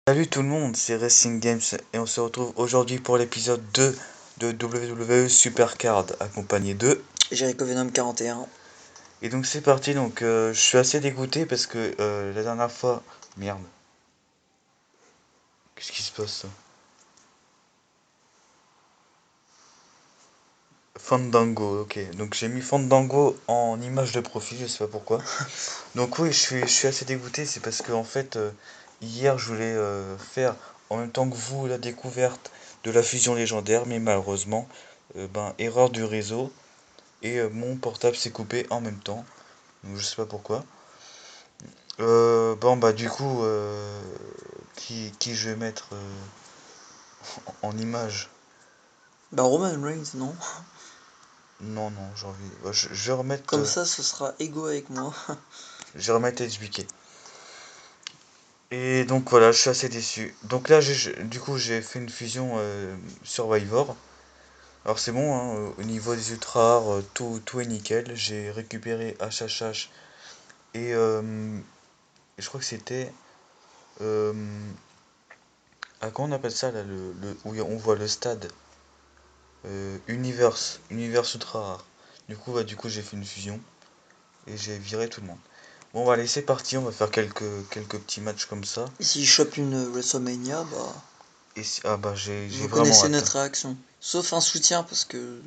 Salut tout le monde, c'est Racing Games et on se retrouve aujourd'hui pour l'épisode 2 de WWE Supercard accompagné de... Jericho Venom 41. Et donc c'est parti, donc je suis assez dégoûté parce que la dernière fois... Merde. Qu'est-ce qui se passe ça? Fandango, ok. Donc j'ai mis Fandango en image de profil, je sais pas pourquoi. Donc oui, je suis assez dégoûté, c'est parce que en fait, hier je voulais faire en même temps que vous la découverte de la fusion légendaire, mais malheureusement, erreur du réseau. Et mon portable s'est coupé en même temps. Donc je sais pas pourquoi. Du coup, qui je vais mettre en image? Bah Roman Reigns, non? Non, non, j'ai envie. Je vais remettre. Comme ça, ce sera égaux avec moi. Je vais remettre HBK. Et donc voilà, je suis assez déçu. Donc là, du coup, j'ai fait une fusion Survivor. Alors c'est bon, hein, au niveau des ultras rares, tout est nickel. J'ai récupéré HHH et je crois que c'était. euh, Comment on appelle ça là, où on voit le stade? Universe ultra rare. Du coup j'ai fait une fusion et j'ai viré tout le monde. Bon, allez, c'est parti, on va faire quelques petits matchs comme ça. Et s'il chope une WrestleMania, bah J'ai vous vraiment connaissez hâte. notre réaction. Sauf un soutien parce que.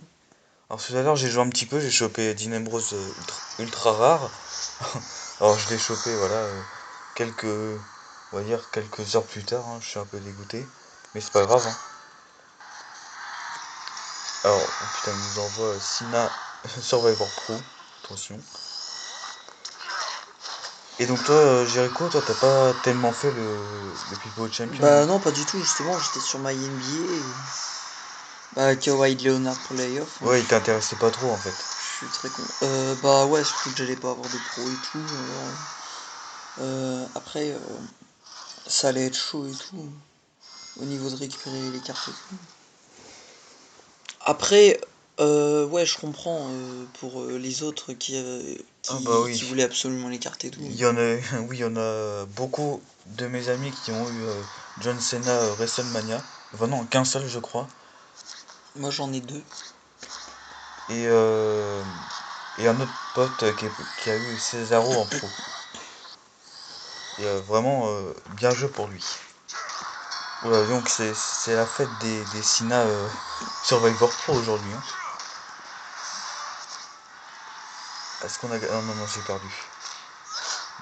Alors tout à l'heure j'ai joué un petit peu, j'ai chopé Dean Ambrose ultra rare. Alors je l'ai chopé, voilà, on va dire quelques heures plus tard, hein, je suis un peu dégoûté. Mais c'est pas grave, hein. Alors, oh putain, il nous envoie Sina Survivor Pro, attention. Et donc toi, Jericho, toi t'as pas tellement fait le People Champion, hein? Bah non, pas du tout, justement, j'étais sur my NBA et. Bah Kawhi Leonard Playoff, hein, Ouais, il t'intéressait pas trop en fait. je suis très con. Bah ouais, surtout que j'allais pas avoir de pro et tout. Après, ça allait être chaud et tout. Au niveau de récupérer les cartes et tout. Après, ouais, je comprends pour les autres Ah bah qui oui, voulaient absolument les cartes et tout. il y en a, oui, il y en a beaucoup de mes amis qui ont eu John Cena WrestleMania. Enfin non, qu'un seul je crois. Moi, j'en ai deux. Et, et un autre pote qui a eu Cesaro en pro. Et vraiment, bien joué pour lui. Voilà, donc c'est la fête des Sina Survivor Pro aujourd'hui, hein. Est-ce qu'on a... Non, non, non, j'ai perdu.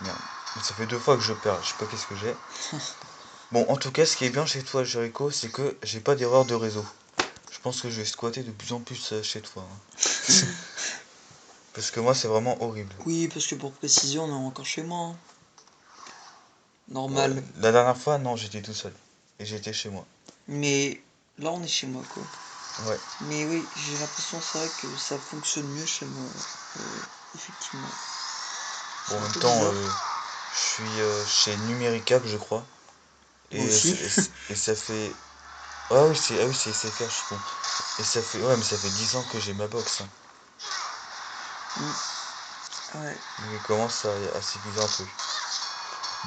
Merde. Ça fait 2 fois que je perds, je sais pas qu'est-ce que j'ai. Bon, en tout cas, ce qui est bien chez toi, Jericho, c'est que j'ai pas d'erreur de réseau. Je pense que je vais squatter de plus en plus chez toi, hein. Parce que moi, c'est vraiment horrible. Oui, parce que pour précision, on est encore chez moi, hein. Ouais, Normal. la dernière fois, non, j'étais tout seul. Et j'étais chez moi. Mais là, on est chez moi, quoi. Ouais. Mais oui, j'ai l'impression, c'est vrai que ça fonctionne mieux chez moi. Effectivement. Bon, C'est en un même peu temps, bizarre. je suis chez Numéricable, je crois. Moi Et, aussi. et ça fait... Ah oui, c'est SFR, je suis con. Et ça fait... Ouais, mais ça fait 10 ans que j'ai ma box, hein. Ouais. Donc il commence à s'épuiser un peu.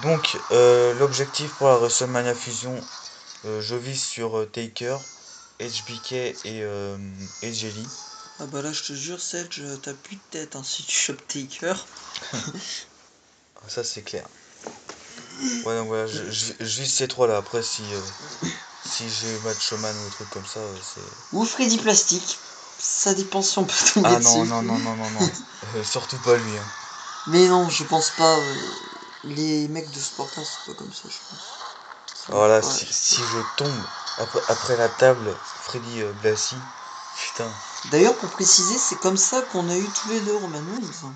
Donc, l'objectif pour la WrestleMania Fusion, je vise sur Taker, HBK et Jelly. Ah bah là, je te jure, Sedge, t'as plus de tête, hein, si tu chopes Taker. Ah, ça, c'est clair. Ouais, donc voilà, je vise ces trois-là. Après, si j'ai Macho Man ou un truc comme ça, c'est... Ou Freddy Plastique. Ça dépend si on peut tomber Ah non, dessus. non, non, non, non, non. Surtout pas lui, hein. Mais non, je pense pas. Les mecs de ce portage, c'est pas comme ça, je pense. Ça va Alors là, pas. si je tombe après la table, Freddy Blassie, putain. D'ailleurs, pour préciser, c'est comme ça qu'on a eu tous les deux Roman Reigns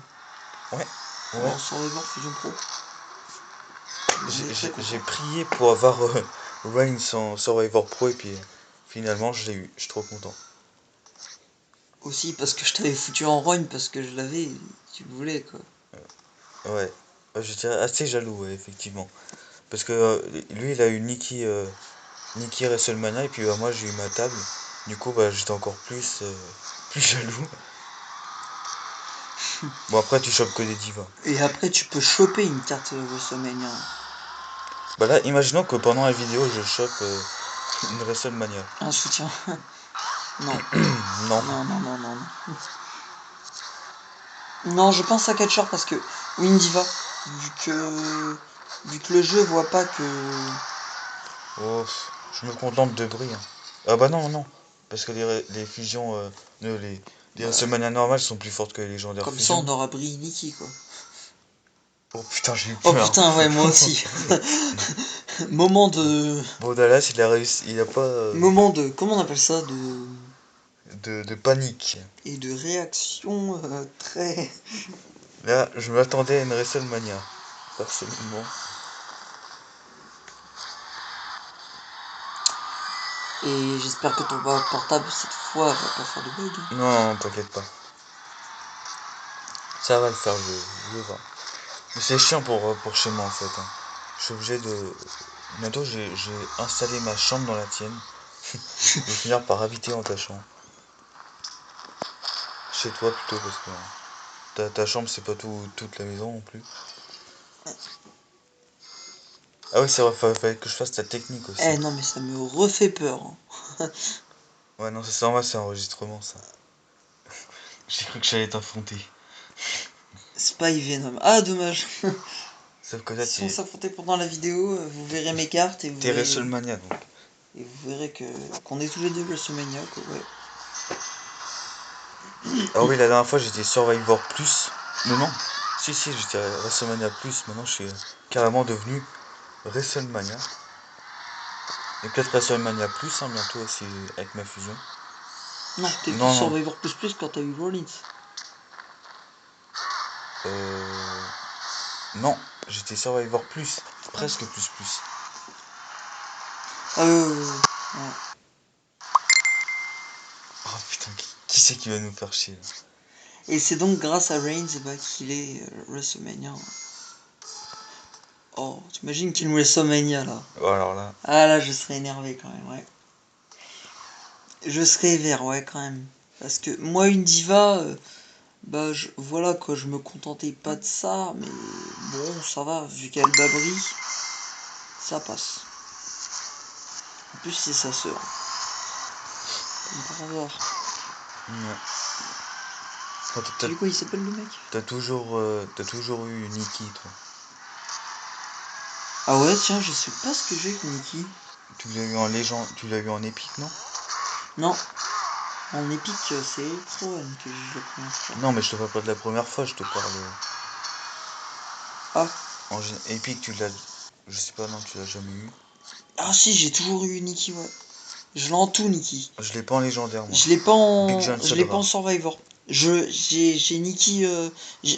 Ouais, ouais. en Survivor Fusion Pro. On est très J'ai contents. prié pour avoir Reigns en Survivor Pro et puis finalement je l'ai eu. Je suis trop content. Aussi parce que je t'avais foutu en rogne parce que je l'avais, tu le voulais quoi. Ouais. J'étais assez jaloux, ouais, effectivement. Parce que lui, il a eu Nikki WrestleMania et puis moi j'ai eu ma table. Du coup, j'étais encore plus jaloux. Bon, après, tu chopes que des divas. Et après, tu peux choper une carte WrestleMania. Bah là, imaginons que pendant la vidéo, je chope une WrestleMania. Un soutien. Non. Non. Non, non, non, non, non. Non, je pense à Catcher parce que Windiva, vu que le jeu voit pas que... Oh, je me contente de Brie. Ah bah non, non. Parce que les fusions, les Bah, WrestleMania normales sont plus fortes que les légendaires comme ça, fusions. on aura Brie et Nikki, quoi. Oh putain, j'ai eu Oh peur. putain, ouais, moi aussi. Moment de... Bon, Dallas, il a réussi, il a pas Moment de... Comment on appelle ça? de panique. Et de réaction très... Là, je m'attendais à une WrestleMania, personnellement. Et j'espère que ton portable, cette fois, va pas faire de bug. Non, t'inquiète pas. Ça va le faire, je vais voir. Mais c'est chiant pour chez moi en fait. Je suis obligé de. Bientôt, j'ai installé ma chambre dans la tienne. Je vais finir par habiter en ta chambre. Chez toi plutôt, parce que ta chambre, c'est pas toute la maison non plus. Ah oui, c'est vrai, fallait que je fasse ta technique aussi. Eh non, mais ça me refait peur. Ouais, non, c'est normal, c'est un enregistrement ça. J'ai cru que j'allais t'affronter. Spy Venom. Ah, dommage. Sauf que là, Si on s'affrontait pendant la vidéo, vous verrez mes cartes et vous t'es verrez... WrestleMania donc. Et vous verrez qu'on est tous les deux WrestleMania, quoi, ouais. Ah oui, la dernière fois j'étais Survivor Plus. Non, non. Si, si, j'étais à WrestleMania Plus. Maintenant, je suis carrément devenu WrestleMania. Et peut-être WrestleMania Plus, hein, bientôt aussi, avec ma fusion. Non, t'es plus Non, non. Survivor plus quand t'as eu Rollins. Non, j'étais Survivor Plus. Presque plus plus. Ouais. Oh putain, qui c'est qui va nous faire chier là? Et c'est donc grâce à Reigns qu'il est WrestleMania. Oh, t'imagines qu'il est WrestleMania là. Oh, alors là. Ah là, je serais énervé quand même, ouais. Je serais vert, ouais, quand même. Parce que moi, une diva, voilà quoi, je me contentais pas de ça, mais bon, ça va, vu qu'elle babri, ça passe. En plus, c'est sa sœur. Comme par hasard. Ouais. Tu sais quoi, il s'appelle le mec? T'as toujours eu Nikki, toi. Ah ouais, tiens, je sais pas ce que j'ai avec Nikki. Tu l'as eu en légende, tu l'as eu en épique, non? Non, en épique, c'est Electro-One que j'ai eu la première fois. Non, mais je te parle pas de la première fois, je te parle. Ah, Épique, tu l'as. Je sais pas, non, tu l'as jamais eu. ah si, j'ai toujours eu Nikki, ouais. Je l'ai en tout, Nikki. Je l'ai pas en légendaire, moi. Je l'ai pas Big en, John je l'ai pas en Silver. Survivor. J'ai Nikki,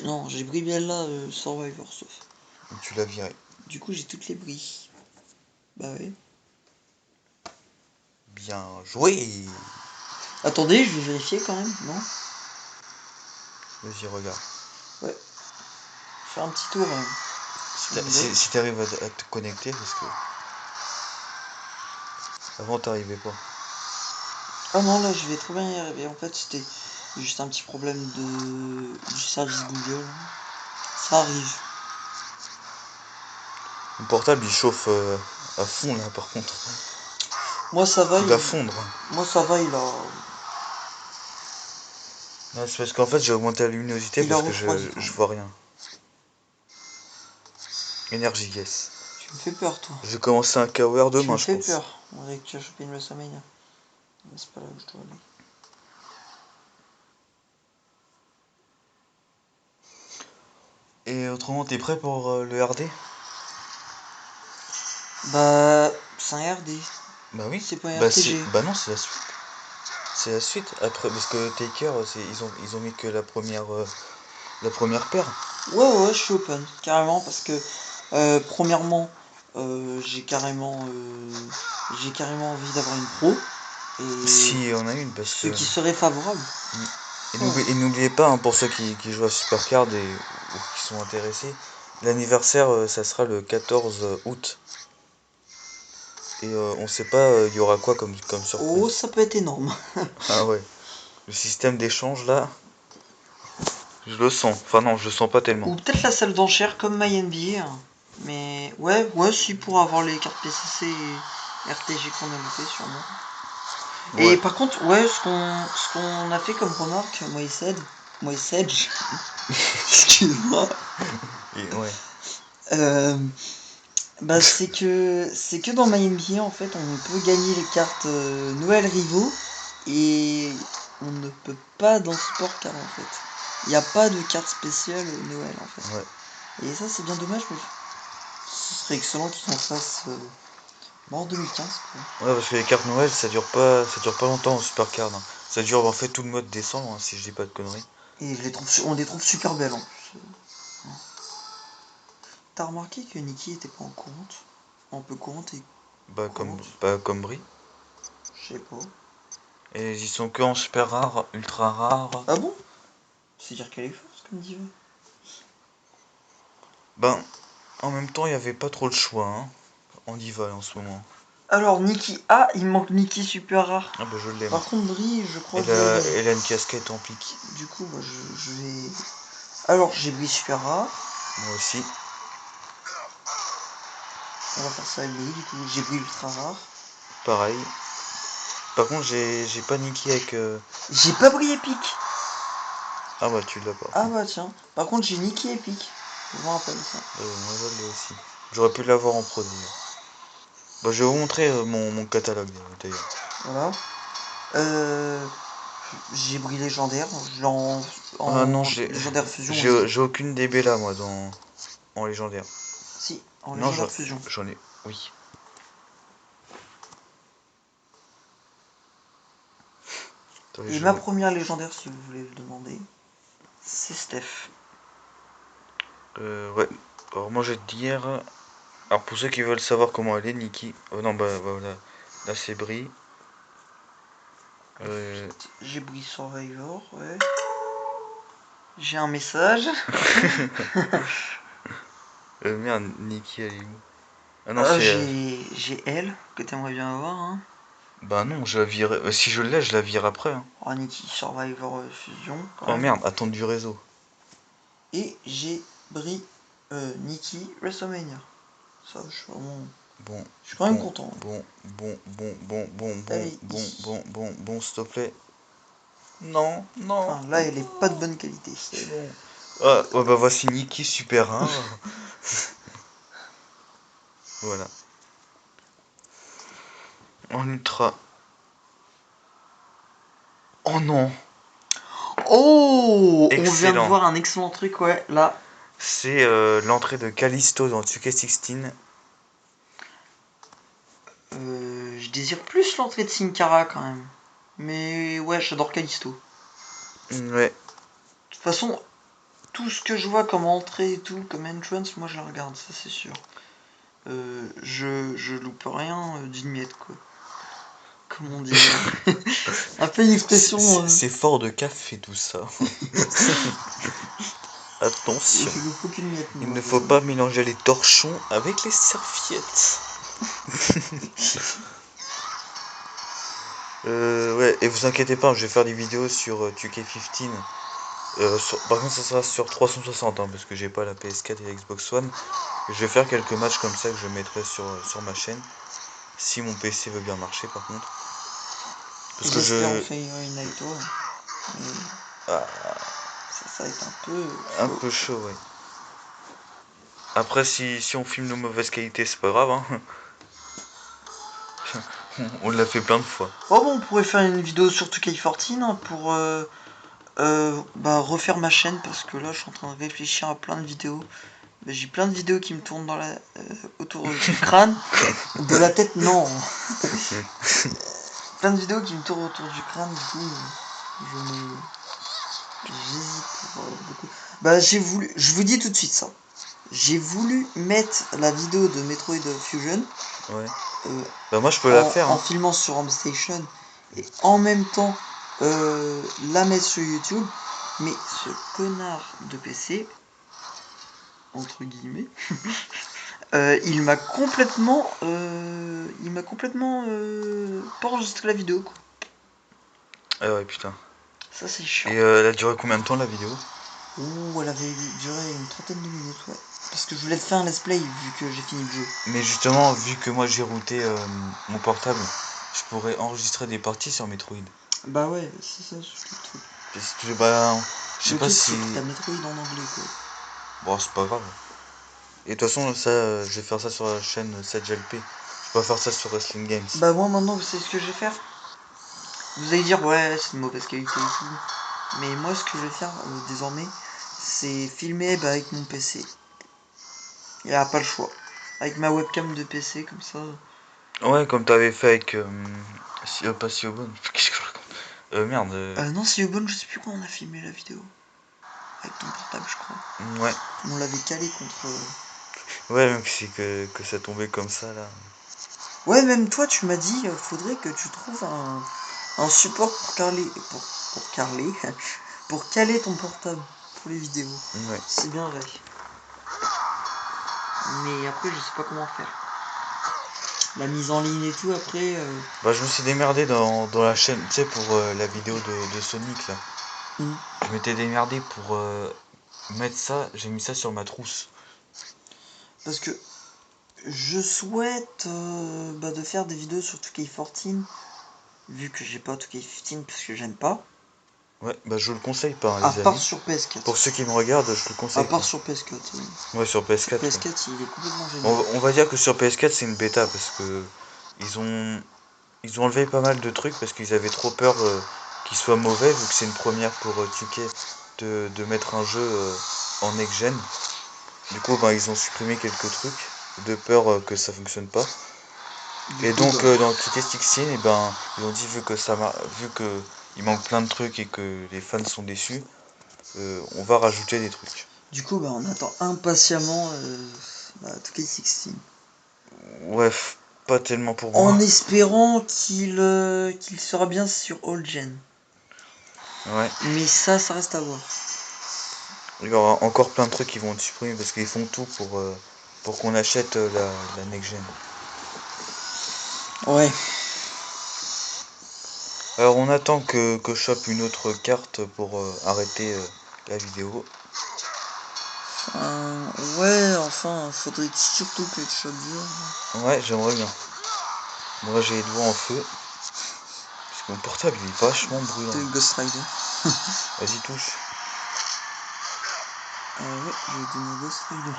non, j'ai Bribella Survivor sauf. Tu l'as viré. Du coup, j'ai toutes les bris. Bah ouais. Bien joué. Attendez, je vais vérifier quand même, non? Vas-y, regarde. Ouais. Faire un petit tour. Si t'arrives à te connecter, parce que avant t'arrivais pas. Ah non, là, je vais très bien y arriver. En fait, c'était juste un petit problème du service Google. Ça arrive. Mon portable il chauffe à fond là, par contre. Moi, ça va, Il va fondre. Moi, ça va, Non, c'est parce qu'en fait j'ai augmenté la luminosité il a parce que refroidi quand je même. vois rien. Énergie, yes. Tu me fais peur, toi. Je vais commencer un KOR Tu demain, me je fais pense. peur. On dirait que tu as chopé une WrestleMania. Mais c'est pas là où je dois aller. Et autrement, t'es prêt pour le RD? Bah, c'est un RD. Bah oui. C'est pas un RTG. Bah non, c'est la suite. C'est la suite. Après, parce que Taker, ils ont mis que la première paire. Ouais, je suis open, carrément, parce que, premièrement, j'ai carrément envie d'avoir une pro, et Si on a une, parce ce que. qui serait favorable. Et n'oubliez pas, hein, pour ceux qui jouent à Supercard ou qui sont intéressés, l'anniversaire, ça sera le 14 août. Et on sait pas, il y aura quoi comme Oh, surprise. ça peut être énorme. Ah ouais. Le système d'échange là, je le sens. Enfin non, je le sens pas tellement. Ou peut-être la salle d'enchère comme MyNBA. Hein. Mais ouais, si pour avoir les cartes PCC et RTG qu'on a loupé sûrement. Et Ouais. par contre, ouais, ce qu'on a fait comme remarque, moi et Sedge, excuse-moi, Ouais. bah c'est que dans MyNBA en fait on peut gagner les cartes Noël rivaux et on ne peut pas dans Sport Car en fait. Il n'y a pas de carte spéciale Noël en fait. Ouais. Et ça c'est bien dommage, mais ce serait excellent qu'ils en fassent en 2015 quoi. Ouais, parce que les cartes Noël, ça dure pas longtemps au Supercard, hein. Ça dure en fait tout le mois de décembre, hein, si je dis pas de conneries. Et on les trouve super belles en plus. T'as remarqué que Nikki était pas en courante? Un peu courante et courante? Bah, comme Brie. Je sais pas. Et ils sont que en super rare, ultra rare. Ah bon? C'est dire qu'elle est forte comme diva. Ben, en même temps, il y avait pas trop le choix, hein, en diva en ce moment. Alors Nikki, ah il manque Nikki super rare. Ah bah je l'aime. Par contre Brie, je crois que je l'ai Elle gagné. a une casquette en pique. Du coup bah, je vais. Alors j'ai Brie super rare. Moi aussi. On va faire ça avec Brie, du coup j'ai Brie ultra rare. Pareil. Par contre, j'ai pas niqué avec. J'ai pas Brie épique. Ah bah tu l'as pas. Ah bah tiens. Par contre j'ai Nikki épique. Je me rappelle ça. Moi je l'ai aussi. J'aurais pu l'avoir en pro d'ailleurs. Bah je vais vous montrer mon catalogue d'ailleurs. Voilà. Euh, j'ai Brie légendaire. Ah non, En légendaire fusion aussi. j'ai aucune DB là moi en légendaire. Si, en Non, légendaire fusion. j'en ai. Oui. Attendez, Et ma première légendaire, si vous voulez le demander, c'est Steph. Ouais. Alors moi je vais te dire. Alors pour ceux qui veulent savoir comment elle est, Nikki. Oh non, bah voilà. Là c'est Brie. Euh, Ensuite, j'ai Brie Survivor, ouais. J'ai un message. Merde, Nikki elle est où? Ah non, c'est. J'ai elle, que t'aimerais bien avoir, hein. Bah non, je la vire. Si je l'ai, je la vire après, hein. Oh, Nikki Survivor Fusion, quand Oh même. merde, attendre du réseau. Et j'ai Brie Nikki WrestleMania. Ça, Bon, je suis quand même bon, content. Elle est bon, s'il te plaît. Non, non, Enfin, là, elle est pas de bonne qualité. c'est bon. Ah, ouais, bah voici Nikki super rare. Voilà. En ultra. Oh non, Oh, on vient de excellent. voir un excellent truc, ouais, là. C'est l'entrée de Callisto dans 2K16. Je désire plus l'entrée de Sin Cara quand même. Mais ouais, j'adore Callisto. Ouais, De toute façon, tout ce que je vois comme entrée et tout, comme entrance, moi je la regarde, ça c'est sûr. Je loupe rien d'une miette, quoi. Comme on dit. Un peu une expression. c'est fort de café tout ça. Attention, Je loupe aucune miette, il moi. ne faut pas mélanger les torchons avec les serviettes. Ouais, et vous inquiétez pas, je vais faire des vidéos sur 2K15. Par contre, ça sera sur 360, hein, parce que j'ai pas la PS4 et la Xbox One. Je vais faire quelques matchs comme ça que je mettrai sur ma chaîne. Si mon PC veut bien marcher, par contre. Et Parce que j'espère on je. fait une Naito. Mais Ah, ça va être un peu un chaud. peu chaud, ouais. Après, si on filme de mauvaise qualité, c'est pas grave, hein. On l'a fait plein de fois. Oh bon, on pourrait faire une vidéo sur 2K14 hein, pour refaire ma chaîne parce que là je suis en train de réfléchir à plein de vidéos. J'ai plein de vidéos qui me tournent autour du crâne. De la tête, non. Plein de vidéos qui me tournent autour du crâne, du coup, j'hésite pour beaucoup. Je vous dis tout de suite ça. J'ai voulu mettre la vidéo de Metroid Fusion Ouais. euh, Bah, moi, je peux la faire, en hein. filmant sur Home Station et en même temps la mettre sur YouTube. Mais ce connard de PC, entre guillemets, il m'a complètement pas enregistré la vidéo, quoi. Ah ouais, putain. Ça c'est chiant. Et elle a duré combien de temps la vidéo? Ouh, elle avait duré une trentaine de minutes, ouais. Parce que je voulais te faire un let's play vu que j'ai fini le jeu. Mais justement, vu que moi j'ai routé mon portable, je pourrais enregistrer des parties sur Metroid. Bah ouais, c'est ça le truc. Je sais Le pas truc, si... c'est que t'as Metroid en anglais, quoi. Bon, c'est pas grave. Et de toute façon, ça, je vais faire ça sur la chaîne 7GLP. Je vais pas faire ça sur Wrestling Games. Bah moi maintenant, vous savez ce que je vais faire? Vous allez dire, ouais, c'est de mauvaise qualité et tout. Mais moi, ce que je vais faire désormais, c'est filmer avec mon PC. Il n'y a pas le choix. Avec ma webcam de PC, comme ça. Ouais, comme t'avais fait avec... pas Siobhan. Qu'est-ce que je raconte merde. Non, c'est bon, je sais plus quand on a filmé la vidéo. Avec ton portable, je crois. Ouais. On l'avait calé contre... Ouais, donc c'est que ça tombait comme ça, là. Ouais, même toi, tu m'as dit, faudrait que tu trouves un support pour caler... Pour caler... pour caler ton portable pour les vidéos. Ouais. C'est bien vrai. Mais après, je sais pas comment faire. La mise en ligne et tout, après... Bah, je me suis démerdé dans la chaîne, tu sais, pour la vidéo de Sonic, là. Je m'étais démerdé pour mettre ça, j'ai mis ça sur ma trousse. Parce que je souhaite de faire des vidéos sur 2K14, vu que j'ai pas 2K15 parce que j'aime pas. Ouais, bah je le conseille pas, hein, À les part amis. sur PS4. Pour ceux qui me regardent, je le À conseille part pas. sur PS4. Ouais, sur PS4. Sur Ouais. PS4, il est complètement génial. On va dire que sur PS4, c'est une bêta parce que ils ont enlevé pas mal de trucs parce qu'ils avaient trop peur qu'il soit mauvais vu que c'est une première pour 2K de mettre un jeu en next-gen. Du coup, bah, ils ont supprimé quelques trucs de peur que ça fonctionne pas. Du Et coup, donc dans 2K16, et ben, ils ont dit vu que il manque plein de trucs et que les fans sont déçus, on va rajouter des trucs. du coup, on attend impatiemment 2K16. Ouais, pas tellement pour En moi. espérant qu'il sera bien sur All Gen. Ouais. Mais ça reste à voir. Il y aura encore plein de trucs qui vont être supprimés parce qu'ils font tout pour qu'on achète la next-gen. Ouais. Alors on attend que je chope une autre carte pour arrêter la vidéo. Ouais, enfin, faudrait surtout que tu chopes dur. Ouais, j'aimerais bien. Moi j'ai les doigts en feu. Parce que mon portable il est vachement brûlant. De Ghost Rider. Vas-y touche. Ouais, je vais donner Ghost Rider.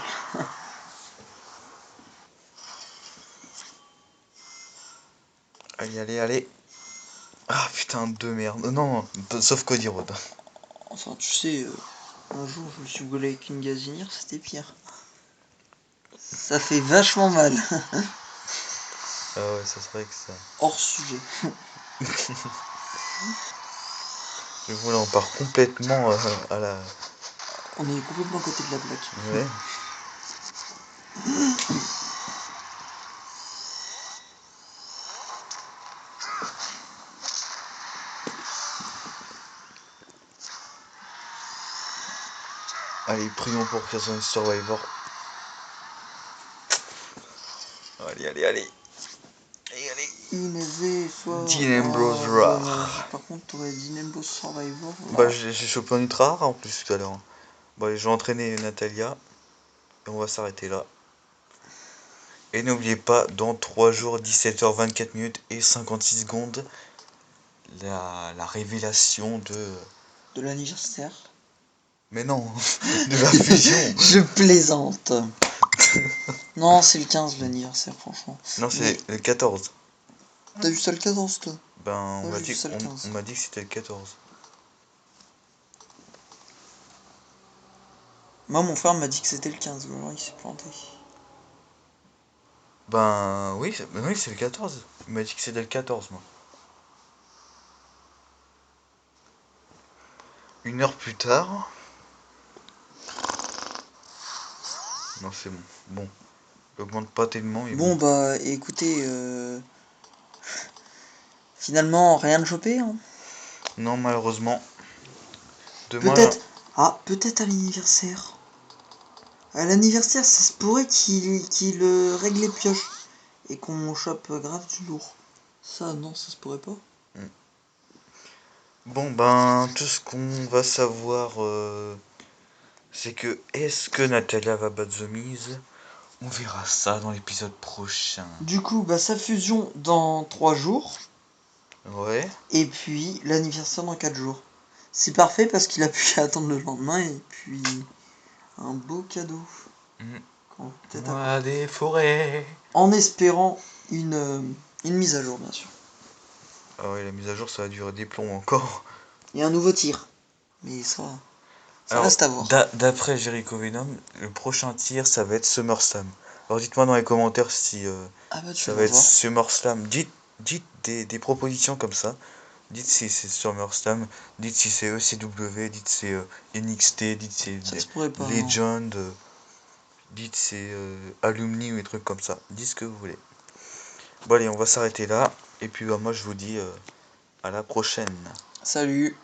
Allez, allez, allez. Ah putain de merde. Non, sauf Cody Rhodes. Enfin, tu sais, un jour je me suis gaulé avec une gazinière, c'était pire. Ça fait vachement mal. Ah ouais, ça serait que ça. Hors sujet. Et voilà, on part complètement à la. On est complètement à côté de la plaque. Ouais. Allez, prions pour que ça soit un Survivor. Allez, allez, allez. Allez, allez. Inez soit. Dean Ambrose Oh, Rare. dommage. Par contre, t'aurais dit Nimbo Survivor. Bah, Là. j'ai chopé un ultra rare en plus tout à l'heure. Bon, allez, je vais entraîner Natalia. Et on va s'arrêter là. Et n'oubliez pas, dans 3 jours, 17h, 24 minutes et 56 secondes, la révélation de. De l'anniversaire. Mais non, de la fusion. Je plaisante. Non, c'est le 15 l'anniversaire, franchement. Non, Mais c'est le 14. t'as vu ça le 14, toi? Ben, Moi, j'ai vu ça le 15. on m'a dit que c'était le 14. Moi, mon frère m'a dit que c'était le 15, alors il s'est planté. Ben, oui, c'est le 14. Il m'a dit que c'était le 14, moi. 1 heure plus tard. Non, c'est bon. Bon, augmente pas tellement, mais bon. Bon, écoutez, finalement, rien de chopé, hein. Non, malheureusement. Demain, Peut-être, peut-être à l'anniversaire. À l'anniversaire, ça se pourrait qu'il règle les pioches et qu'on chope grave du lourd. Ça, non, ça se pourrait pas. bon, ben, tout ce qu'on va savoir c'est que est-ce que Natalia va battre The Miz? On verra ça dans l'épisode prochain. Du coup, bah sa fusion dans 3 jours, Ouais. et puis l'anniversaire dans 4 jours. C'est parfait parce qu'il a pu attendre le lendemain, et puis un beau cadeau. Peut-être Moi des forêts. en espérant une mise à jour, bien sûr. Ah ouais, la mise à jour, ça va durer des plombs encore. Et un nouveau tir. Mais ça Alors, reste à voir. d'après Jericho Venom, le prochain tir, ça va être SummerSlam. Alors dites-moi dans les commentaires si Ah bah tu ça vas va être voir. SummerSlam. Dites des propositions comme ça. Dites si c'est SummerSlam, dites si c'est ECW, dites si c'est NXT, dites si Ça se c'est pourrait pas, non. Legend, dites si c'est Alumni ou des trucs comme ça. Dites ce que vous voulez. Bon allez, on va s'arrêter là. Et puis bah, moi je vous dis à la prochaine. Salut.